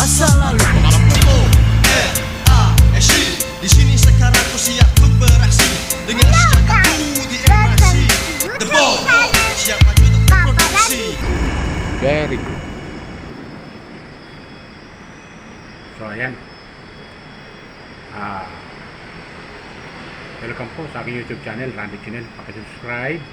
masa lalu. Mengarap ko R.A.S.I. Di sini sekarang ku siap untuk beraksi dengan senjataku di MIC. The Ball siap maju untuk berproduksi. Very good. So ayan, welcome po sa aking YouTube channel, Randy Channel. Pakisubscribe,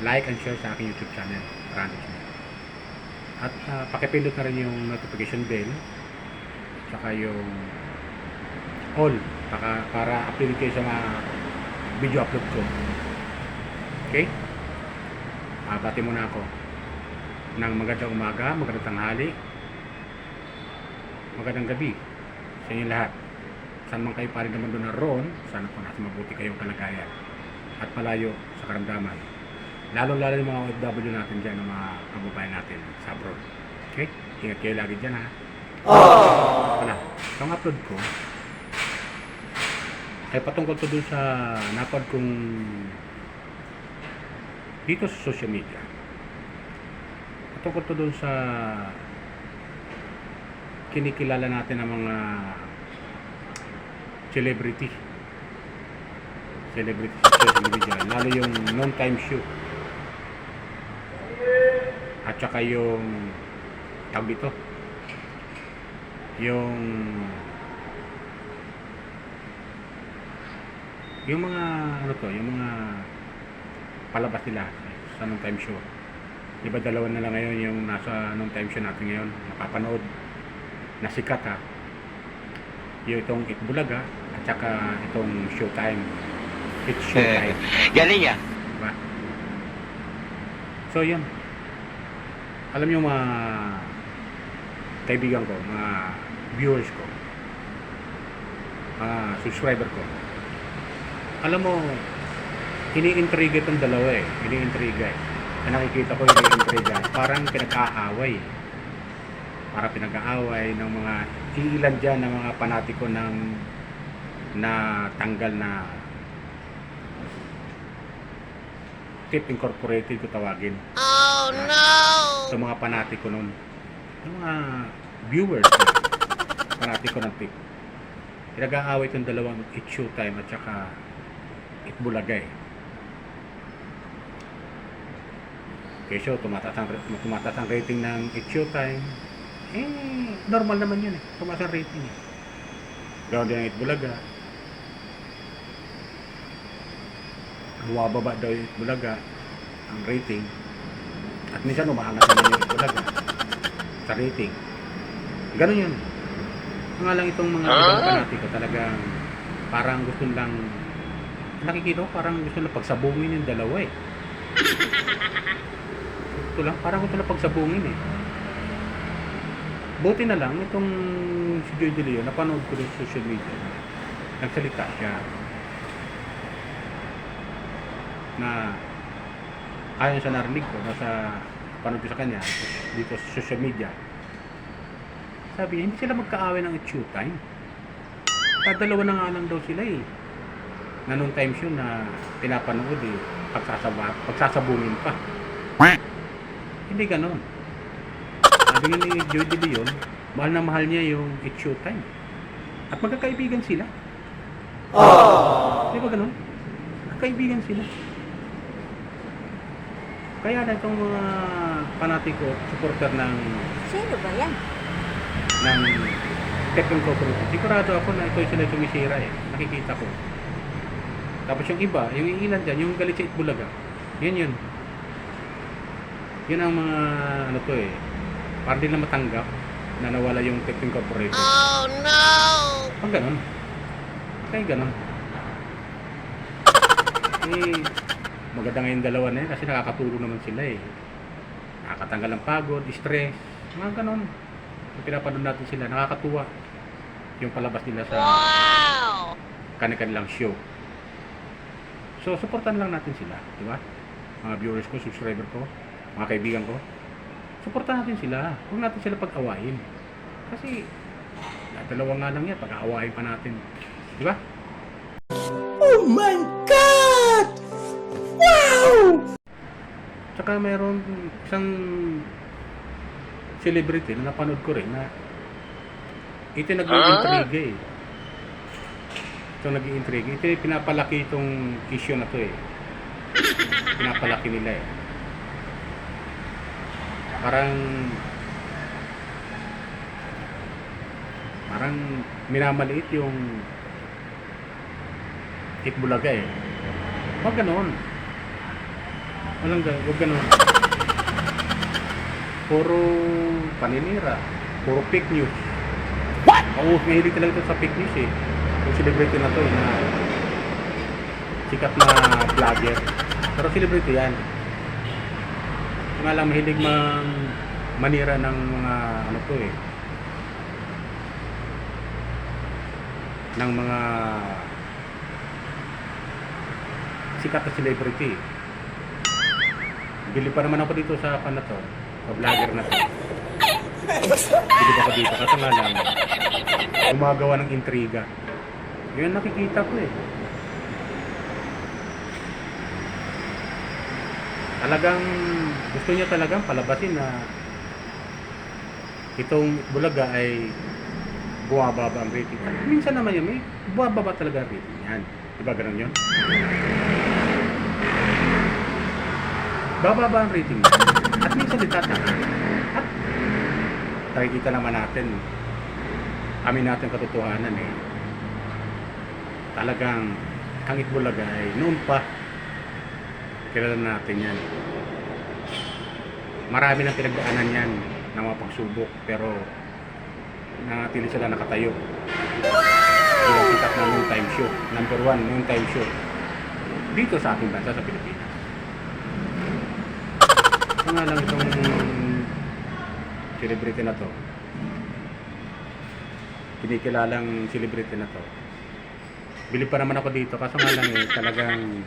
like and share sa aking YouTube channel, Randy Channel. At pakipindot na rin yung notification bell, saka yung all, para update kayo sa mga video upload ko. Okay? Bati muna ako ng magandang umaga, magandang tanghali, magandang gabi sa inyo lahat. Saan man kayo pa rin naman doon naroon, sana po nasa mabuti kayong kalagayan at malayo sa karamdaman. Lalo-lalo yung mga OFW natin dyan, ng mga kababayan natin sa abroad. Okay? Ingat kayo lagi dyan, ha? Wala. Ang upload ko ay patungkol to dun sa napad kong dito sa social media. Patungkol to dun sa kinikilala natin ng mga celebrity sa social media, lalo yung non-time show at saka yung tawag dito, yung mga ano to, yung mga palabas nila sa non-time show. Diba dalawa na lang ngayon yung nasa non-time show natin ngayon napapanood na sikat, ha? Yung itong Itbulaga at saka itong Showtime. It's Showtime. Galing ya. Diba? So yun, alam nyo mga kaibigan ko, mga viewers ko, mga subscriber ko, alam mo, ini-intriga itong dalawa eh. Ini-intriga eh. Nakikita ko ini-intriga, parang pinag-aaway. Para pinag-aaway ng mga ilan dyan ng mga panatiko ng na tanggal na Tip Incorporated ko tawagin. Oh no! Sa mga panatiko nun, yung mga viewers na panatiko ng Tip, pinag-aaway itong dalawang It's Showtime at saka Itbulaga eh. Okay, so tumataas ang rating ng It's Showtime. Normal naman yun eh. Tumaas ang rating eh. Gawin din ang Itbulaga. Bumababa daw yung Itbulaga ang rating. At minsan umaangat naman yung Itbulaga sa rating. Ganun yun. Nga lang itong mga ibang panatiko talagang parang gusto lang, nakikita ko parang gusto lang pagsabungin yung dalawa eh. Ito lang, parang gusto lang pagsabungin eh. Buti na lang, itong si Joy De Leon, napanood ko rin sa social media, nagsalita siya na ayon sa narinig ko, nasa panood ko sa kanya dito sa social media, sabi niya, hindi sila magkaaway ng It's Showtime. Dalawa na nga lang daw sila eh, na nung time show na pinapanood eh, pagsasabungin pa. Hindi ganon. Sabi nga ni Joy De Leon, mahal na mahal niya yung It's Showtime. At magkakaibigan sila. Di ba ganun? Magkakaibigan sila. Kaya na itong mga panatiko, supporter ng Sino ba yan? ng Tip Incorporated, sigurado ako na ito sila sumisira eh. Nakikita ko. Tapos yung iba, yung ilan dyan, yung galit sa Itbulaga, yun. Yun ang mga ano to eh. Para din na matanggap na nawala yung Tip Incorporated. Oh no! Pag ganun. Kaya ganun. Maganda nga yung dalawa na yun kasi nakakatulong naman sila eh. Nakakatanggal ng pagod, stress, mga ganun. Kung pinapanood natin sila, nakakatuwa yung palabas nila sa kanilang show. So, supportan lang natin sila, di ba? Mga viewers ko, subscriber ko, mga kaibigan ko, supportan natin sila. Huwag natin sila pag-awayin. Kasi, dalawa nga lang yan, pag-aawayin pa natin. Di ba? Oh my God! Wow! Tsaka mayroon isang celebrity na napanood ko rin na ito yung nag-i-intrigue eh. Ito nag-i-intrigue. Ito yung pinapalaki itong issue na to eh. Pinapalaki nila eh. Parang minamaliit yung Itbulaga eh. Huwag ganon. Huwag ganon. Puro paninira. Puro fake news. What? Oo, mahilig talaga ito sa fake news eh. Yung celebrity na to eh, na sikat na vlogger. Pero celebrity yan. Nga lang mahilig manira ng mga ano to eh. Ng mga sikat na celebrity. Bili pa naman ako dito sa na to, sa vlogger na to. Bili pa ako dito kasi nga lang gumagawa ng intriga. Yun nakikita ko eh. Talagang gusto niya talagang palabasin na itong Bulaga ay bumababa ang rating. Minsan naman yun, may bumababa talaga ang rating yan. Diba ganun yun? Bababa ang rating yan. At minsan ditatanga. At nakikita naman natin, amin natin katotohanan eh. Talagang ang Itbulaga ay noon pa kilala natin yan. Marami nang pinagdaanan yan ng mga pagsubok pero nanatili sila nakatayo. Yung sikat na noon time show. Number 1 noon time show. Dito sa ating bansa sa Pilipinas. Ito nga lang itong celebrity na to. Kinikilalang celebrity na to. Bili pa naman ako dito kasi nga lang eh talagang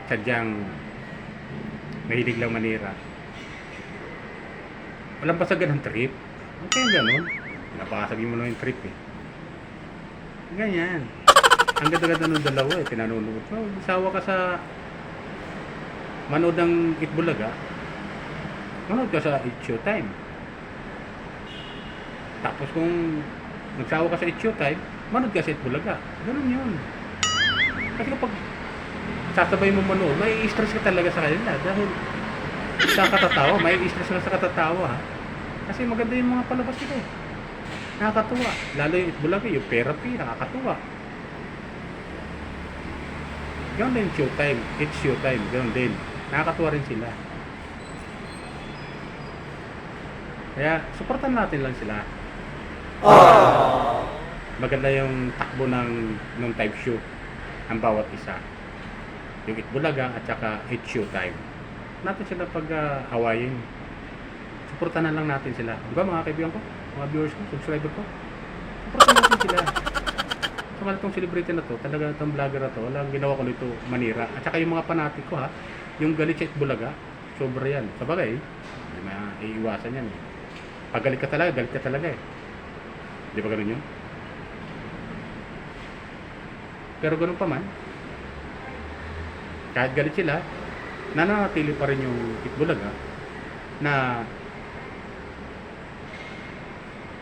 sadyang mahilig lang manira. Walang pasagan ng trip. Okay, ganun. Napakasagin mo lang yung trip eh. Ganyan. Ang ganda-ganda ng dalawa eh. Pinanonood ko. Isawa ka sa manood ng Itbulaga. Manood ka sa It's Showtime. Tapos kung nagsawa ka sa It's Showtime, manood ka sa Itbulaga. Ganun yun. Kasi kapag sasabay mo manood, may stress ka talaga sa kanila. Dahil sa katatawa, may stress ka sa katatawa. Kasi maganda yung mga palabas nila eh. Nakakatuwa. Lalo yung Itbulaga, yung therapy, nakakatuwa. Yun din Showtime. It's Showtime. Ganun din. Nakakatuwa rin sila. Kaya, supportan natin lang sila. Maganda yung takbo ng type show ang bawat isa. Yung Itbulaga at saka It's Showtime. Natin sila pag-awayin. Supportan na lang natin sila. Diba mga kaibigan ko? Mga viewers ko, subscriber ko? Supportan natin sila. So nga itong celebrity na to, talaga itong vlogger na to, walang ginawa ko nito manira. At saka yung mga fanatic ko ha, yung galit sa Itbulaga, sobra yan. Sabagay, hindi maiiwasan yan eh. Pag galit ka talaga eh. Di ba ganun yun? Pero ganun pa man, kahit galit sila, nananatili pa rin yung Itbulaga na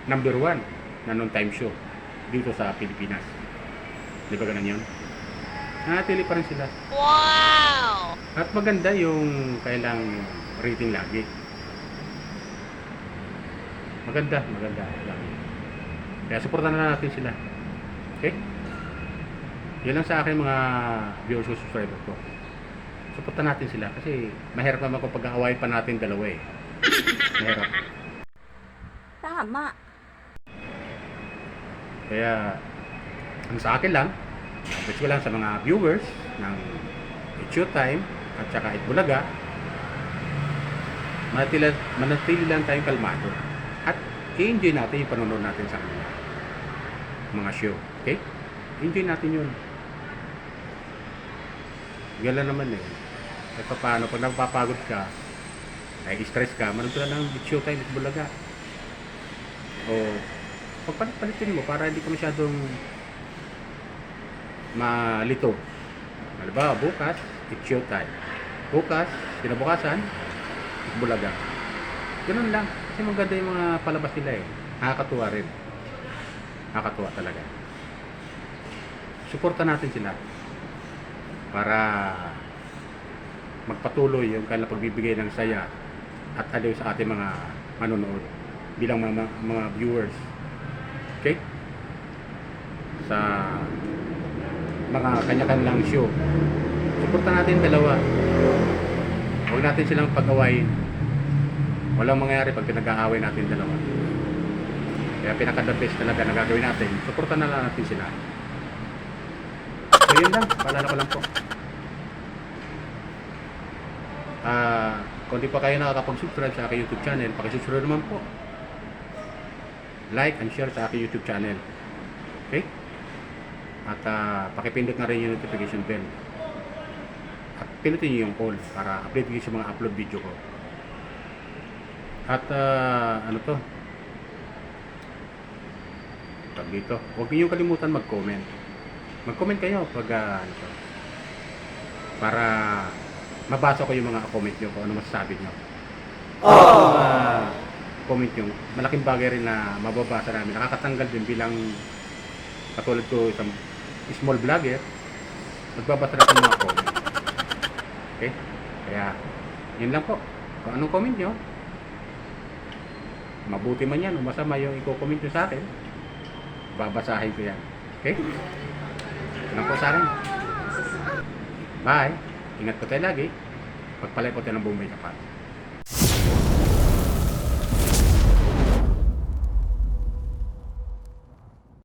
number 1 na noon time show dito sa Pilipinas. Di ba ganun yun? Nanatili pa rin sila. Wow! At maganda yung kailang rating lagi. Maganda lagi. Kaya supportan na natin sila. Okay? Yan lang sa akin mga viewers o subscriber ko. Supportan natin sila kasi mahirap naman kung pag-aaway pa natin dalawa eh. Mahirap. Tama. Kaya ang sa akin lang, update ko lang sa mga viewers ng It's Showtime at saka Itbulaga, manatili lang tayong kalmado at i-enjoy natin yung panonood natin sa kanila mga show. Okay? Enjoy natin yun. Gala naman eh. At paano, pag napapagod ka, ay stress ka, manood ka lang ng It's Showtime, Itbulaga. O, pagpalitin mo para hindi ka masyadong malito. Halimbawa, bukas, It's Showtime. Bukas, kinabukasan, Itbulaga. Ganun lang. Kasi maganda yung mga palabas nila eh. Nakakatuwa rin. Nakakatuwa talaga. Suporta natin sila para magpatuloy yung kanilang pagbibigay ng saya at aliw sa ating mga manonood bilang mga viewers. Okay? Sa mga kanya-kanilang show. Suporta natin dalawa. Huwag natin silang pag-awayin. Walang mangyayari pag pinag-aaway natin dalawa. Kaya pinaka-the best talaga na gagawin natin. Suporta na lang natin sila. So yun lang. Paalala ko lang po. Kung di pa kayo nakakapag-subscribe sa aking YouTube channel, pakisubscribe naman po. Like and share sa aking YouTube channel. Okay? At pakipindot na rin yung notification bell. At pinutin nyo yung call para update kayo sa mga upload video ko. At ano to? Pag dito, huwag niyo kalimutan mag-comment. Mag-comment kayo pag ano to, para mabasa ko yung mga comment nyo kung ano masasabi nyo. Comment nyo, malaking bagay rin na mababasa namin. Nakakatanggal din bilang katulad ko isang small vlogger, magbabasa natin ng mga comment. Okay? Kaya, yun lang po. Kung anong comment nyo, mabuti man yan o masama yung i-comment nyo sa akin, babasahin ko yan. Okay? Yun lang po sa akin. Bye! Ingat po tayo lagi. Pagpalay po tayo ng Bombay Japan.